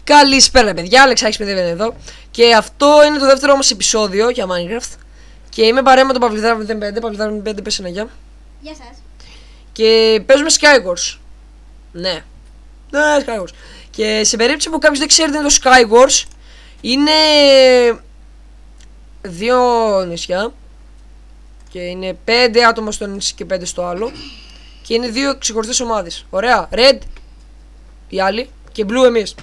Καλησπέρα παιδιά, Αλεξάκης παιδί είναι εδώ. Και αυτό είναι το δεύτερο μας επεισόδιο για Minecraft. Και είμαι παρέα με τον Παυλιδάρα 05. Παυλιδάρα 05, πες ένα γεια. Γεια σας. Και παίζουμε Skywars. Ναι, Skywars. Και σε περίπτωση που κάποιος δεν ξέρει τι είναι το Skywars, είναι δύο νησιά. Και είναι 5 άτομα στο νησί και 5 στο άλλο. Και είναι δύο ξεχωριστές ομάδες. Ωραία, Red οι άλλοι και Blue εμείς.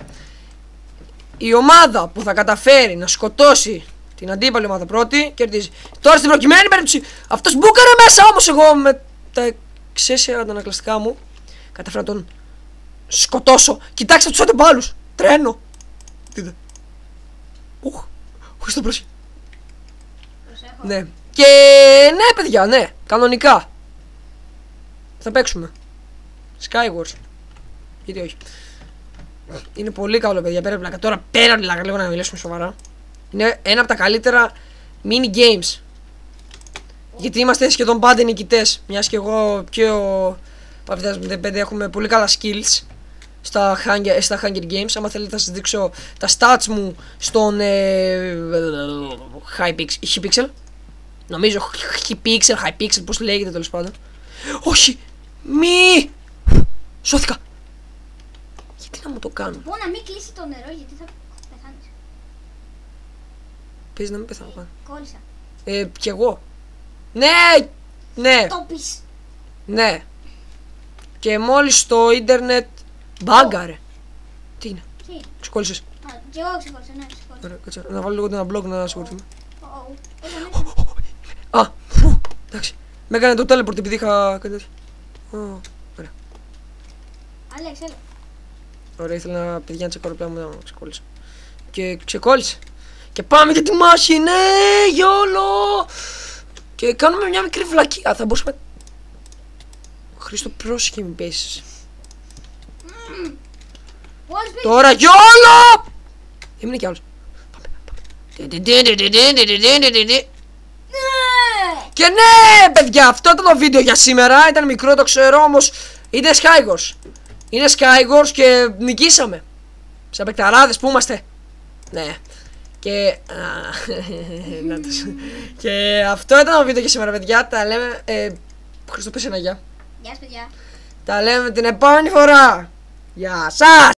Η ομάδα που θα καταφέρει να σκοτώσει την αντίπαλη ομάδα πρώτη κερδίζει. Τώρα στην προκειμένη περίπτωση αυτός μπούκαρε μέσα, όμως εγώ με τα εξαίσια αντανακλαστικά μου καταφέρω να τον σκοτώσω. Κοιτάξτε τους αντιπάλους. Τρένο. Δείτε. Όχι στο πρόσχη. Ναι. Και ναι παιδιά, ναι. Κανονικά θα παίξουμε Skywars. Γιατί όχι. Είναι πολύ καλό παιδιά, πέρα πλάκα. Τώρα πέρα πλάκα, λίγο να μιλήσουμε σοβαρά. Είναι ένα από τα καλύτερα mini games. Γιατί είμαστε σχεδόν πάντα νικητές. Μιας και εγώ και ο Παυλιδάρας 05 έχουμε πολύ καλά skills στα Hunger Games. Άμα θέλετε θα σας δείξω τα stats μου στον Hypixel. Νομίζω Hypixel, πώς λέγεται τέλος πάντων. Όχι! Μη! Σώθηκα! Γιατί να μου το κάνω. Πω να μην κλείσει το νερό γιατί θα πεθάνεις. Πες να μην πεθάνω πάνω. Κόλλησα. Κι εγώ. Ναι! Ναι! Το πεις. Ναι. Και μόλις το ίντερνετ μπάγκαρε. Τι είναι. Τι. Ξεκόλλησες. Α, κι εγώ ξεκόλλησα, ναι, ξεκόλλησα. Ωραία, κάτσε. Να βάλω λίγο ένα blog να ασχοληθούμε. Ω, Α! Εντάξει. Με έκανε το teleport επειδή είχα κάτι τέτοιο. Ωραία. Άλεξ, έλα. Ωραία, ήθελα να παιδιά να τσεκάρω πλέον να ξεκόλλησα. Και ξεκόλλησε. Και πάμε για τη μάχη, ναι, γιόλο! Και κάνουμε μια μικρή βλακία, θα μπορούσαμε... Χρήστο, πρόσεχε μην πέσεις. Τώρα γιόλο! Έμεινε κι άλλος. Και ναι, παιδιά, αυτό ήταν το βίντεο για σήμερα. Ήταν μικρό, το ξέρω, όμως είναι Skywars. Είναι Skywars και νικήσαμε. Σε παικταράδες που είμαστε. Ναι. Και... και αυτό ήταν το βίντεο για σήμερα, παιδιά. Τα λέμε... Χριστό, πες ένα γεια. Γεια σας παιδιά. Τα λέμε την επόμενη φορά. Γεια σας.